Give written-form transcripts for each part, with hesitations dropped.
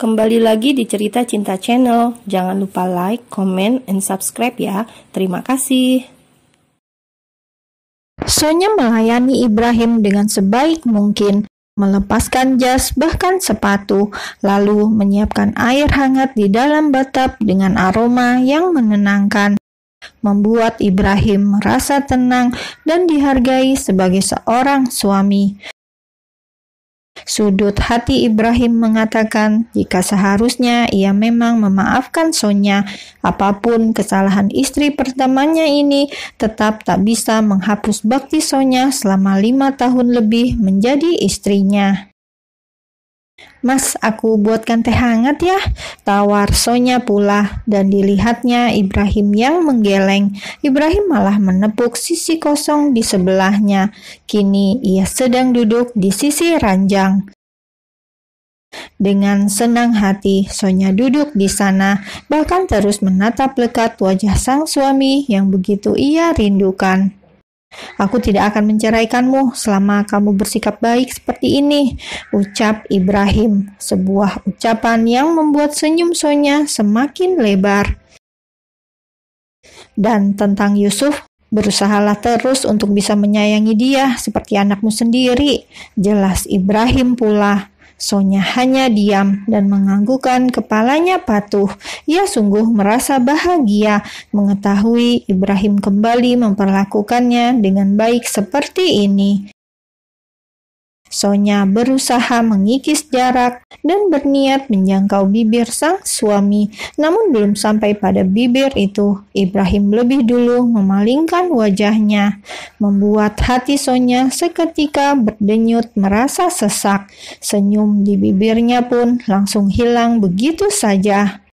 Kembali lagi di Cerita Cinta Channel. Jangan lupa like, comment, and subscribe ya. Terima kasih. Sonya melayani Ibrahim dengan sebaik mungkin, melepaskan jas bahkan sepatu, lalu menyiapkan air hangat di dalam bathtub dengan aroma yang menenangkan, membuat Ibrahim merasa tenang dan dihargai sebagai seorang suami. Sudut hati Ibrahim mengatakan jika seharusnya ia memang memaafkan Sonya, apapun kesalahan istri pertamanya ini tetap tak bisa menghapus bakti Sonya selama 5 tahun lebih menjadi istrinya. "Mas, aku buatkan teh hangat ya," tawar Sonya pula, dan dilihatnya Ibrahim yang menggeleng. Ibrahim malah menepuk sisi kosong di sebelahnya. Kini ia sedang duduk di sisi ranjang. Dengan senang hati, Sonya duduk di sana, bahkan terus menatap lekat wajah sang suami yang begitu ia rindukan. "Aku tidak akan menceraikanmu selama kamu bersikap baik seperti ini," ucap Ibrahim. Sebuah ucapan yang membuat senyum Sonya semakin lebar. "Dan tentang Yusuf, berusahalah terus untuk bisa menyayangi dia seperti anakmu sendiri," jelas Ibrahim pula. Sonya hanya diam dan menganggukkan kepalanya patuh. Ia sungguh merasa bahagia mengetahui Ibrahim kembali memperlakukannya dengan baik seperti ini. Sonya berusaha mengikis jarak dan berniat menjangkau bibir sang suami. Namun belum sampai pada bibir itu, Ibrahim lebih dulu memalingkan wajahnya, membuat hati Sonya seketika berdenyut merasa sesak. Senyum di bibirnya pun langsung hilang begitu saja.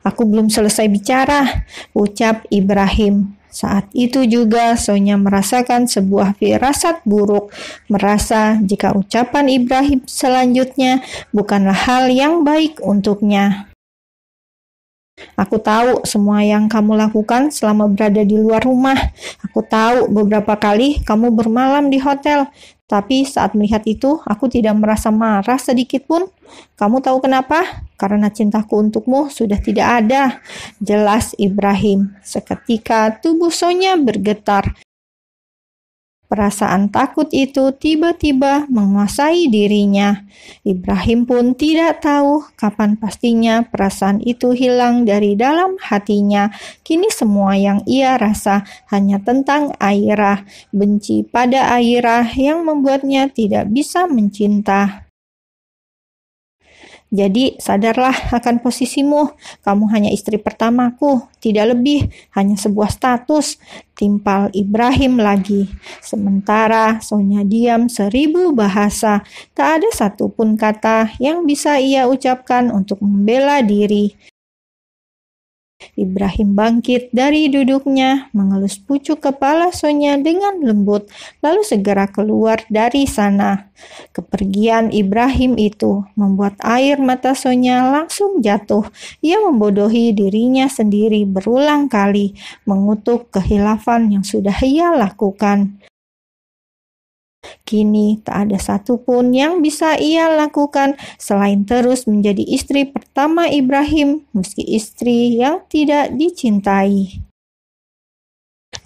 "Aku belum selesai bicara," ucap Ibrahim. Saat itu juga Sonya merasakan sebuah firasat buruk, merasa jika ucapan Ibrahim selanjutnya bukanlah hal yang baik untuknya. "Aku tahu semua yang kamu lakukan selama berada di luar rumah. Aku tahu beberapa kali kamu bermalam di hotel. Tapi saat melihat itu, aku tidak merasa marah sedikit pun. Kamu tahu kenapa? Karena cintaku untukmu sudah tidak ada," jelas Ibrahim. Seketika tubuh Sonya bergetar. Perasaan takut itu tiba-tiba menguasai dirinya. Ibrahim pun tidak tahu kapan pastinya perasaan itu hilang dari dalam hatinya. Kini semua yang ia rasa hanya tentang Airah, benci pada Airah yang membuatnya tidak bisa mencinta. "Jadi sadarlah akan posisimu, kamu hanya istri pertamaku, tidak lebih, hanya sebuah status," timpal Ibrahim lagi. Sementara Sonya diam 1000 bahasa, tak ada satupun kata yang bisa ia ucapkan untuk membela diri. Ibrahim bangkit dari duduknya, mengelus pucuk kepala Sonya dengan lembut, lalu segera keluar dari sana. Kepergian Ibrahim itu membuat air mata Sonya langsung jatuh. Ia membodohi dirinya sendiri berulang kali, mengutuk kehilafan yang sudah ia lakukan. Kini tak ada satupun yang bisa ia lakukan selain terus menjadi istri pertama Ibrahim, meski istri yang tidak dicintai.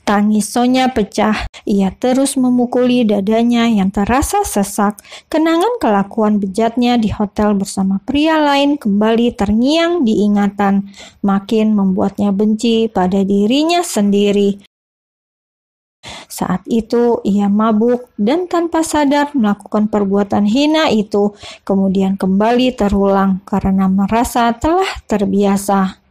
Tangis Sonya pecah. Ia terus memukuli dadanya yang terasa sesak. Kenangan kelakuan bejatnya di hotel bersama pria lain kembali terngiang diingatan, makin membuatnya benci pada dirinya sendiri. Saat itu ia mabuk dan tanpa sadar melakukan perbuatan hina itu, kemudian kembali terulang karena merasa telah terbiasa.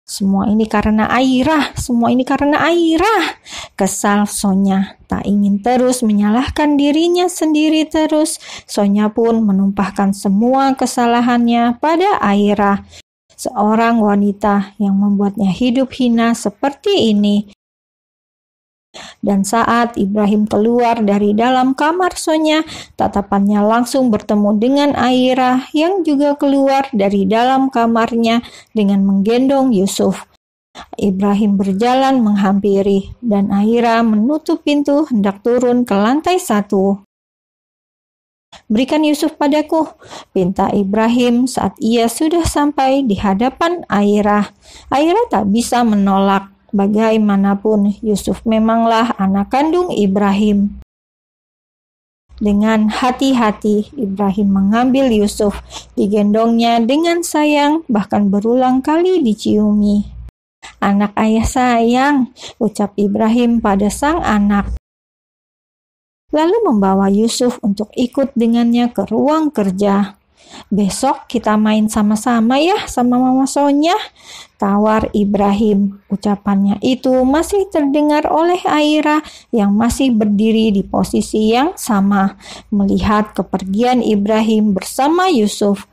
"Semua ini karena Airah, semua ini karena Airah," kesal Sonya. Tak ingin terus menyalahkan dirinya sendiri terus, Sonya pun menumpahkan semua kesalahannya pada Airah, seorang wanita yang membuatnya hidup hina seperti ini. Dan saat Ibrahim keluar dari dalam kamar Sonya, tatapannya langsung bertemu dengan Airah yang juga keluar dari dalam kamarnya dengan menggendong Yusuf. Ibrahim berjalan menghampiri dan Airah menutup pintu hendak turun ke lantai 1. Berikan Yusuf padaku, pinta Ibrahim saat ia sudah sampai di hadapan Airah. Airah tak bisa menolak. Bagaimanapun, Yusuf memanglah anak kandung Ibrahim. Dengan hati-hati, Ibrahim mengambil Yusuf, digendongnya dengan sayang, bahkan berulang kali diciumi. "Anak ayah sayang," ucap Ibrahim pada sang anak. Lalu membawa Yusuf untuk ikut dengannya ke ruang kerja. "Besok kita main sama-sama ya sama Mama Sonya," tawar Ibrahim. Ucapannya itu masih terdengar oleh Airah yang masih berdiri di posisi yang sama, melihat kepergian Ibrahim bersama Yusuf.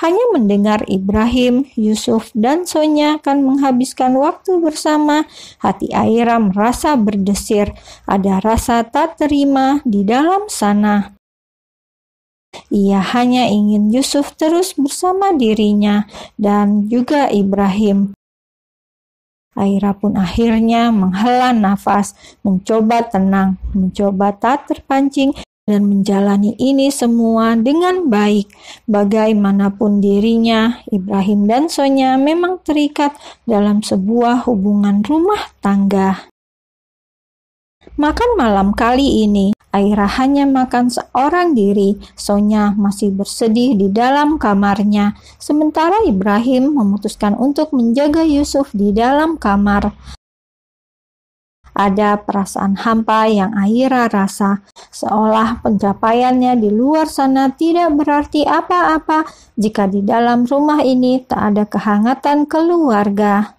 Hanya mendengar Ibrahim, Yusuf, dan Sonya akan menghabiskan waktu bersama, hati Airah merasa berdesir. Ada rasa tak terima di dalam sana. Ia hanya ingin Yusuf terus bersama dirinya dan juga Ibrahim. Airah pun akhirnya menghela nafas, mencoba tenang, mencoba tak terpancing, dan menjalani ini semua dengan baik. Bagaimanapun dirinya, Ibrahim dan Sonya memang terikat dalam sebuah hubungan rumah tangga. Makan malam kali ini, Airah hanya makan seorang diri. Sonya masih bersedih di dalam kamarnya, sementara Ibrahim memutuskan untuk menjaga Yusuf di dalam kamar. Ada perasaan hampa yang Airah rasa, seolah pencapaiannya di luar sana tidak berarti apa-apa jika di dalam rumah ini tak ada kehangatan keluarga.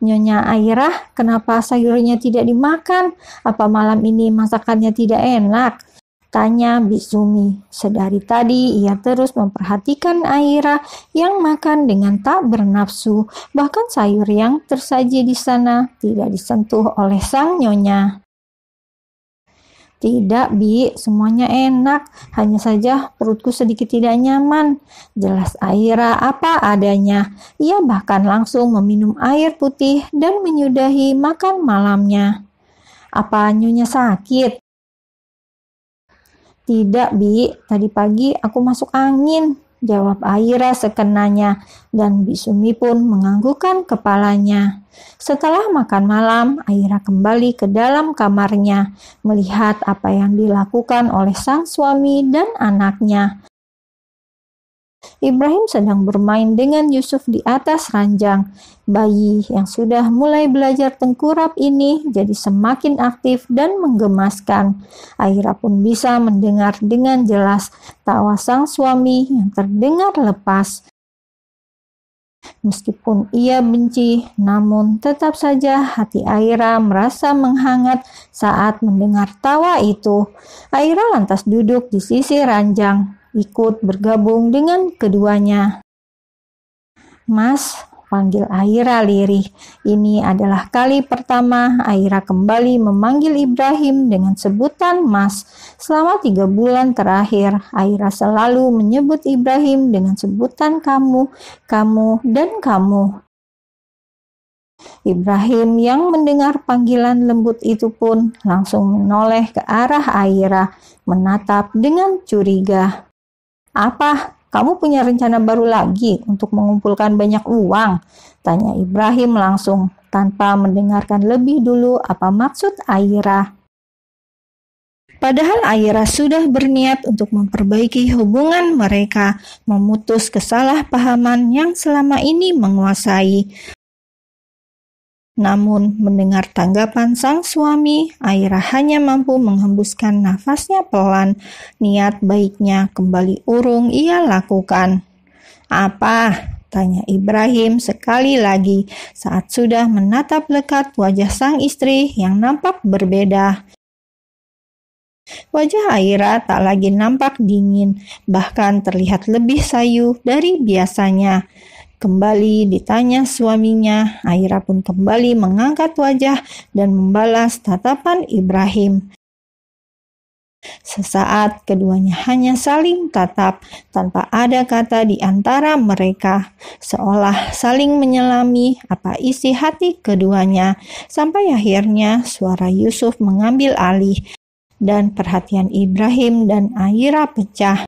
"Nyonya Airah, kenapa sayurnya tidak dimakan? Apa malam ini masakannya tidak enak?" tanya Bisumi. Sedari tadi ia terus memperhatikan Airah yang makan dengan tak bernafsu. Bahkan sayur yang tersaji di sana tidak disentuh oleh sang nyonya. "Tidak, Bi, semuanya enak. Hanya saja perutku sedikit tidak nyaman," jelas Airah apa adanya. Ia bahkan langsung meminum air putih dan menyudahi makan malamnya. "Apa nyonya sakit?" "Tidak, Bi, tadi pagi aku masuk angin," jawab Airah sekenanya, dan Bisumi pun menganggukkan kepalanya. Setelah makan malam, Airah kembali ke dalam kamarnya, melihat apa yang dilakukan oleh sang suami dan anaknya. Ibrahim sedang bermain dengan Yusuf di atas ranjang. Bayi yang sudah mulai belajar tengkurap ini jadi semakin aktif dan menggemaskan. Airah pun bisa mendengar dengan jelas tawa sang suami yang terdengar lepas. Meskipun ia benci, namun tetap saja hati Airah merasa menghangat saat mendengar tawa itu. Airah lantas duduk di sisi ranjang, ikut bergabung dengan keduanya. "Mas," panggil Airah lirih. Ini adalah kali pertama Airah kembali memanggil Ibrahim dengan sebutan Mas. Selama 3 bulan terakhir, Airah selalu menyebut Ibrahim dengan sebutan kamu, dan kamu. Ibrahim yang mendengar panggilan lembut itu pun langsung menoleh ke arah Airah, menatap dengan curiga. "Apa? Kamu punya rencana baru lagi untuk mengumpulkan banyak uang?" tanya Ibrahim langsung, tanpa mendengarkan lebih dulu apa maksud Airah. Padahal Airah sudah berniat untuk memperbaiki hubungan mereka, memutus kesalahpahaman yang selama ini menguasai. Namun, mendengar tanggapan sang suami, Airah hanya mampu menghembuskan nafasnya pelan. Niat baiknya kembali urung ia lakukan. "Apa?" tanya Ibrahim sekali lagi saat sudah menatap lekat wajah sang istri yang nampak berbeda. Wajah Airah tak lagi nampak dingin, bahkan terlihat lebih sayu dari biasanya. Kembali ditanya suaminya, Airah pun kembali mengangkat wajah dan membalas tatapan Ibrahim. Sesaat keduanya hanya saling tatap tanpa ada kata di antara mereka, seolah saling menyelami apa isi hati keduanya, sampai akhirnya suara Yusuf mengambil alih. dan perhatian Ibrahim dan Aira pecah.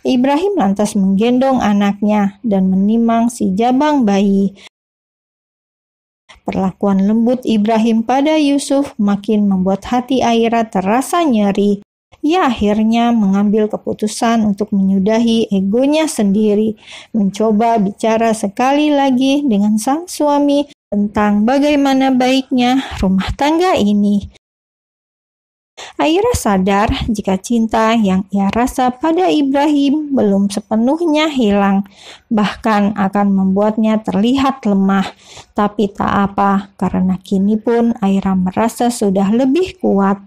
Ibrahim lantas menggendong anaknya dan menimang si jabang bayi. Perlakuan lembut Ibrahim pada Yusuf makin membuat hati Aira terasa nyeri. Ia akhirnya mengambil keputusan untuk menyudahi egonya sendiri, mencoba bicara sekali lagi dengan sang suami tentang bagaimana baiknya rumah tangga ini. Aira sadar jika cinta yang ia rasa pada Ibrahim belum sepenuhnya hilang, bahkan akan membuatnya terlihat lemah. Tapi tak apa, karena kini pun Aira merasa sudah lebih kuat.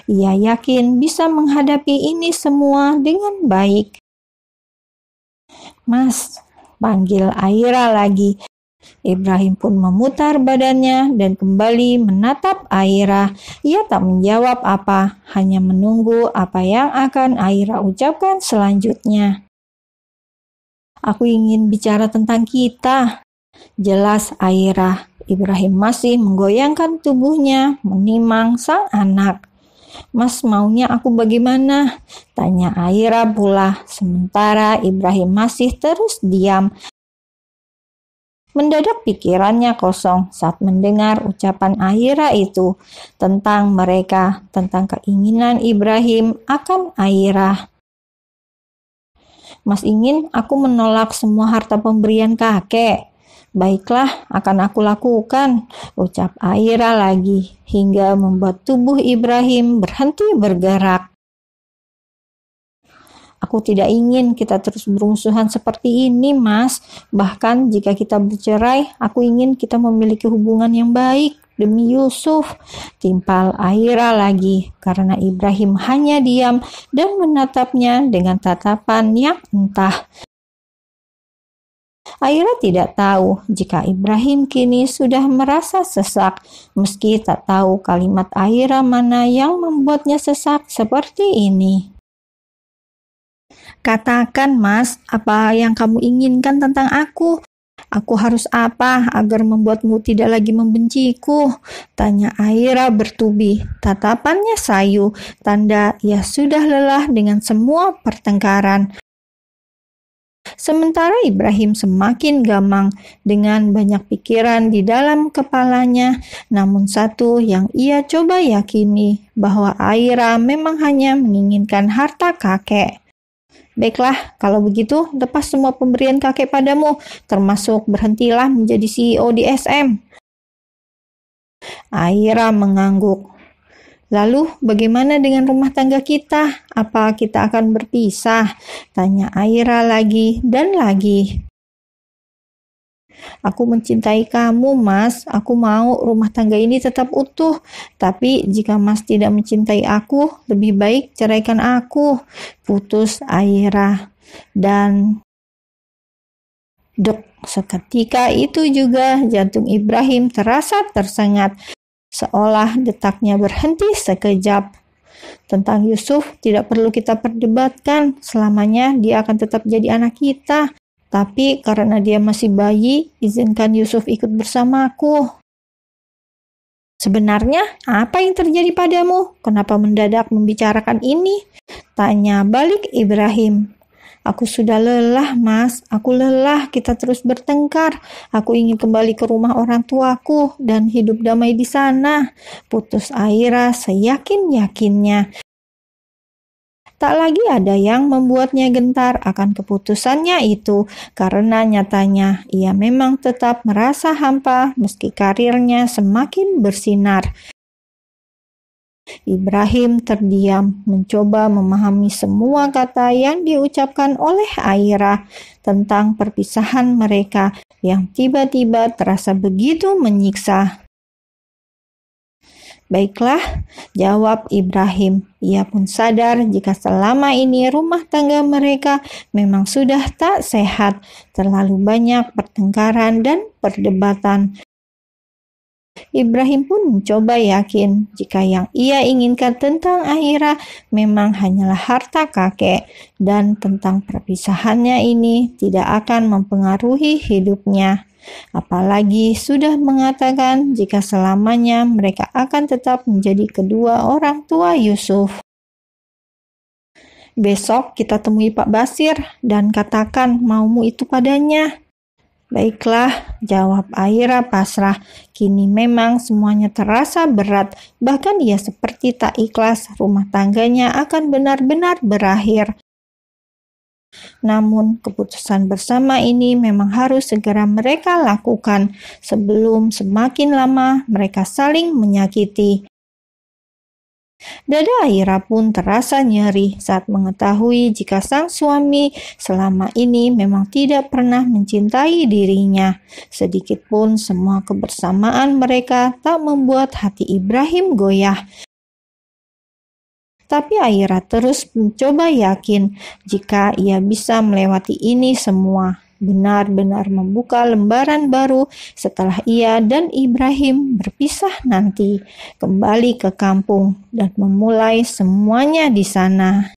Ia yakin bisa menghadapi ini semua dengan baik. "Mas," panggil Aira lagi. Ibrahim pun memutar badannya dan kembali menatap Aira. Ia tak menjawab apa, hanya menunggu apa yang akan Aira ucapkan selanjutnya. "Aku ingin bicara tentang kita," jelas Aira. Ibrahim masih menggoyangkan tubuhnya, menimang sang anak. "Mas, maunya aku bagaimana?" tanya Aira pula, sementara Ibrahim masih terus diam. Mendadak pikirannya kosong saat mendengar ucapan Aira itu tentang mereka, tentang keinginan Ibrahim akan Aira. "Mas ingin aku menolak semua harta pemberian kakek? Baiklah, akan aku lakukan," ucap Aira lagi, hingga membuat tubuh Ibrahim berhenti bergerak. "Aku tidak ingin kita terus bermusuhan seperti ini, Mas. Bahkan jika kita bercerai, aku ingin kita memiliki hubungan yang baik demi Yusuf," timpal Aira lagi, karena Ibrahim hanya diam dan menatapnya dengan tatapan yang entah. Aira tidak tahu jika Ibrahim kini sudah merasa sesak, meski tak tahu kalimat Aira mana yang membuatnya sesak seperti ini. "Katakan, Mas, apa yang kamu inginkan tentang aku? Aku harus apa agar membuatmu tidak lagi membenciku?" tanya Aira bertubi. Tatapannya sayu, tanda ia sudah lelah dengan semua pertengkaran. Sementara Ibrahim semakin gamang dengan banyak pikiran di dalam kepalanya, namun satu yang ia coba yakini, bahwa Aira memang hanya menginginkan harta kakek. "Baiklah, kalau begitu lepas semua pemberian kakek padamu, termasuk berhentilah menjadi CEO di SM." Aira mengangguk. "Lalu bagaimana dengan rumah tangga kita? Apa kita akan berpisah?" tanya Aira lagi dan lagi. "Aku mencintai kamu, Mas. Aku mau rumah tangga ini tetap utuh. Tapi jika Mas tidak mencintai aku, lebih baik ceraikan aku," putus Aira. Dan dek, seketika itu juga jantung Ibrahim terasa tersengat, seolah detaknya berhenti sekejap. Tentang Yusuf tidak perlu kita perdebatkan, selamanya dia akan tetap jadi anak kita. Tapi karena dia masih bayi, izinkan Yusuf ikut bersamaku. "Sebenarnya apa yang terjadi padamu? Kenapa mendadak membicarakan ini?" tanya balik Ibrahim. "Aku sudah lelah, Mas. Aku lelah kita terus bertengkar. Aku ingin kembali ke rumah orang tuaku dan hidup damai di sana," putus Aira seyakin-yakinnya. Tak lagi ada yang membuatnya gentar akan keputusannya itu, karena nyatanya ia memang tetap merasa hampa meski karirnya semakin bersinar. Ibrahim terdiam, mencoba memahami semua kata yang diucapkan oleh Aira tentang perpisahan mereka yang tiba-tiba terasa begitu menyiksa. "Baiklah," jawab Ibrahim. Ia pun sadar jika selama ini rumah tangga mereka memang sudah tak sehat, terlalu banyak pertengkaran dan perdebatan. Ibrahim pun mencoba yakin jika yang ia inginkan tentang Aira memang hanyalah harta kakek, dan tentang perpisahannya ini tidak akan mempengaruhi hidupnya. Apalagi sudah mengatakan jika selamanya mereka akan tetap menjadi kedua orang tua Yusuf. Besok kita temui Pak Basir dan katakan maumu itu padanya." "Baiklah," jawab Aira pasrah. Kini memang semuanya terasa berat, bahkan ia seperti tak ikhlas rumah tangganya akan benar-benar berakhir. Namun keputusan bersama ini memang harus segera mereka lakukan sebelum semakin lama mereka saling menyakiti. Dada Aira pun terasa nyeri saat mengetahui jika sang suami selama ini memang tidak pernah mencintai dirinya. Sedikitpun semua kebersamaan mereka tak membuat hati Ibrahim goyah. Tapi Aira terus mencoba yakin jika ia bisa melewati ini semua, benar-benar membuka lembaran baru setelah ia dan Ibrahim berpisah nanti, kembali ke kampung dan memulai semuanya di sana.